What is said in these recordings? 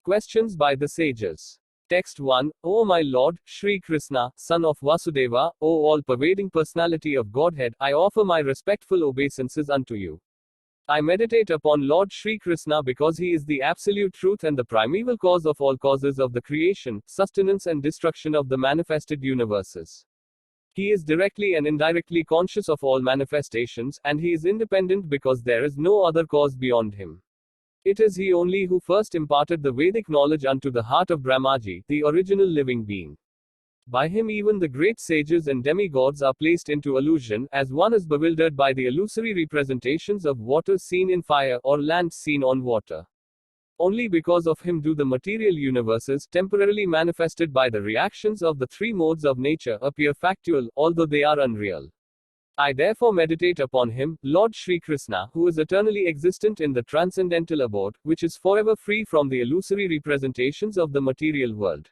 Questions by the sages. Text 1. O my Lord, Shri Krishna, son of Vasudeva, O all-pervading personality of Godhead, I offer my respectful obeisances unto you. I meditate upon Lord Shri Krishna because he is the absolute truth and the primeval cause of all causes of the creation, sustenance and destruction of the manifested universes. He is directly and indirectly conscious of all manifestations, and he is independent because there is no other cause beyond him. It is he only who first imparted the Vedic knowledge unto the heart of Brahmaji, the original living being. By him even the great sages and demigods are placed into illusion, as one is bewildered by the illusory representations of water seen in fire or land seen on water. Only because of him do the material universes, temporarily manifested by the reactions of the three modes of nature, appear factual, although they are unreal. I therefore meditate upon him, Lord Shri Krishna, who is eternally existent in the transcendental abode, which is forever free from the illusory representations of the material world.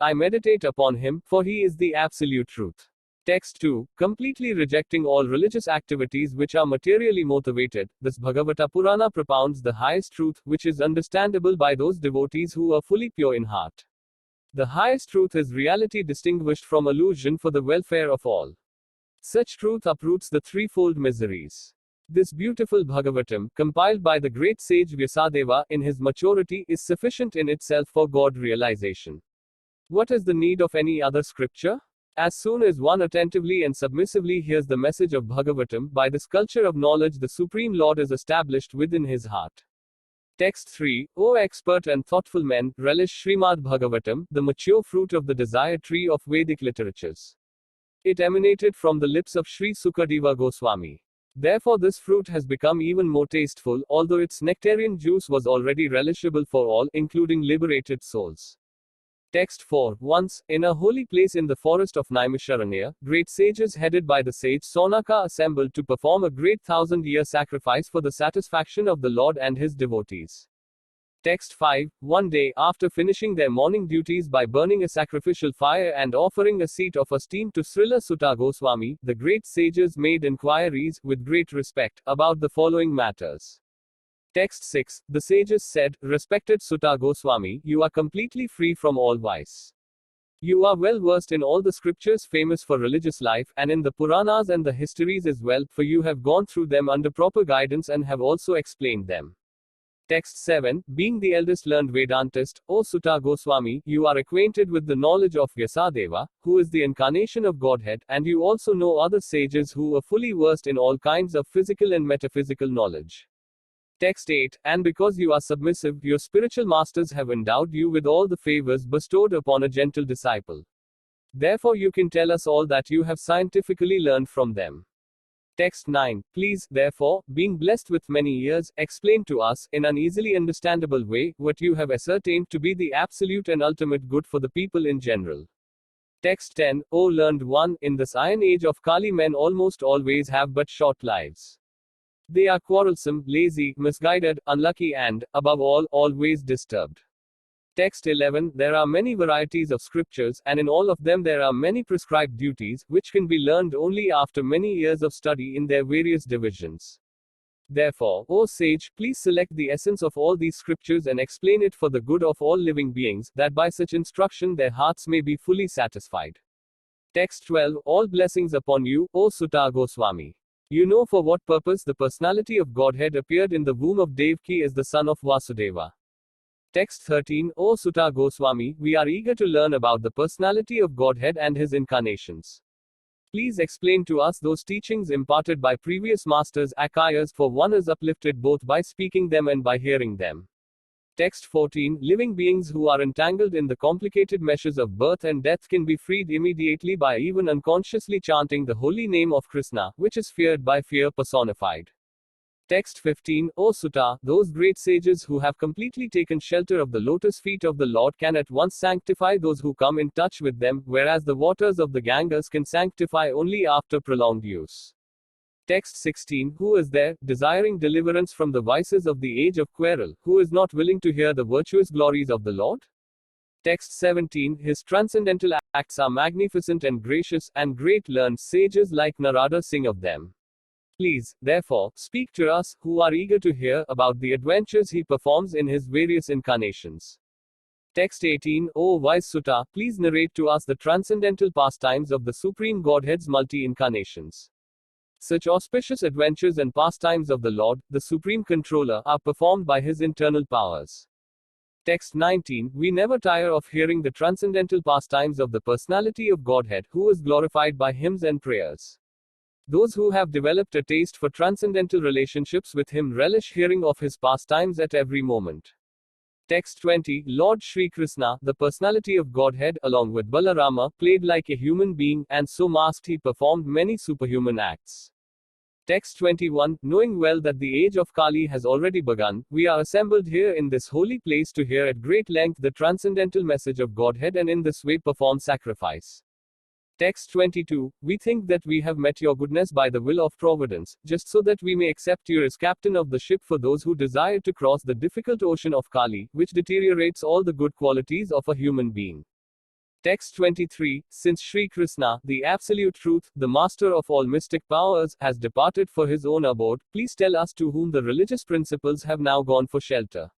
I meditate upon him, for he is the absolute truth. Text 2. Completely rejecting all religious activities which are materially motivated, this Bhagavata Purana propounds the highest truth, which is understandable by those devotees who are fully pure in heart. The highest truth is reality distinguished from illusion for the welfare of all. Such truth uproots the threefold miseries. This beautiful Bhagavatam, compiled by the great sage Vyasadeva in his maturity, is sufficient in itself for God realization. What is the need of any other scripture? As soon as one attentively and submissively hears the message of Bhagavatam, by this culture of knowledge the Supreme Lord is established within his heart. Text 3. O expert and thoughtful men, relish Srimad Bhagavatam, the mature fruit of the desired tree of Vedic literatures. It emanated from the lips of Sri Sukadeva Goswami. Therefore this fruit has become even more tasteful, although its nectarian juice was already relishable for all, including liberated souls. Text 4. Once, in a holy place in the forest of Naimisharanya, great sages headed by the sage Sonaka assembled to perform a great 1,000-year sacrifice for the satisfaction of the Lord and his devotees. Text 5. One day, after finishing their morning duties by burning a sacrificial fire and offering a seat of esteem to Srila Sutta Goswami, the great sages made inquiries, with great respect, about the following matters. Text 6. The sages said, Respected Sutta Goswami, you are completely free from all vice. You are well versed in all the scriptures famous for religious life, and in the Puranas and the histories as well, for you have gone through them under proper guidance and have also explained them. Text 7. Being the eldest learned Vedantist, O Sutta Goswami, you are acquainted with the knowledge of Vyasadeva, who is the incarnation of Godhead, and you also know other sages who are fully versed in all kinds of physical and metaphysical knowledge. Text 8. And because you are submissive, your spiritual masters have endowed you with all the favors bestowed upon a gentle disciple. Therefore you can tell us all that you have scientifically learned from them. Text 9. Please, therefore, being blessed with many years, explain to us, in an easily understandable way, what you have ascertained to be the absolute and ultimate good for the people in general. Text 10. O learned one, in this iron age of Kali men almost always have but short lives. They are quarrelsome, lazy, misguided, unlucky and, above all, always disturbed. Text 11. There are many varieties of scriptures, and in all of them there are many prescribed duties, which can be learned only after many years of study in their various divisions. Therefore, O sage, please select the essence of all these scriptures and explain it for the good of all living beings, that by such instruction their hearts may be fully satisfied. Text 12. All blessings upon you, O Sutta Goswami. You know for what purpose the personality of Godhead appeared in the womb of Devaki as the son of Vasudeva. Text 13. O Sutta Goswami, we are eager to learn about the personality of Godhead and his incarnations. Please explain to us those teachings imparted by previous masters, Akayas, for one is uplifted both by speaking them and by hearing them. Text 14. Living beings who are entangled in the complicated meshes of birth and death can be freed immediately by even unconsciously chanting the holy name of Krishna, which is feared by fear personified. Text 15. O Sutta, those great sages who have completely taken shelter of the lotus feet of the Lord can at once sanctify those who come in touch with them, whereas the waters of the Ganges can sanctify only after prolonged use. Text 16. Who is there, desiring deliverance from the vices of the age of quarrel, who is not willing to hear the virtuous glories of the Lord? Text 17. His transcendental acts are magnificent and gracious, and great learned sages like Narada sing of them. Please, therefore, speak to us, who are eager to hear about the adventures he performs in his various incarnations. Text 18. O wise Sutta, please narrate to us the transcendental pastimes of the Supreme Godhead's multi-incarnations. Such auspicious adventures and pastimes of the Lord, the Supreme Controller, are performed by his internal powers. Text 19. We never tire of hearing the transcendental pastimes of the personality of Godhead, who is glorified by hymns and prayers. Those who have developed a taste for transcendental relationships with him relish hearing of his pastimes at every moment. Text 20. Lord Sri Krishna, the personality of Godhead, along with Balarama, played like a human being, and so masked he performed many superhuman acts. Text 21. Knowing well that the age of Kali has already begun, we are assembled here in this holy place to hear at great length the transcendental message of Godhead and in this way perform sacrifice. Text 22. We think that we have met your goodness by the will of Providence, just so that we may accept you as captain of the ship for those who desire to cross the difficult ocean of Kali, which deteriorates all the good qualities of a human being. Text 23. Since Sri Krishna, the Absolute Truth, the master of all mystic powers, has departed for his own abode, please tell us to whom the religious principles have now gone for shelter.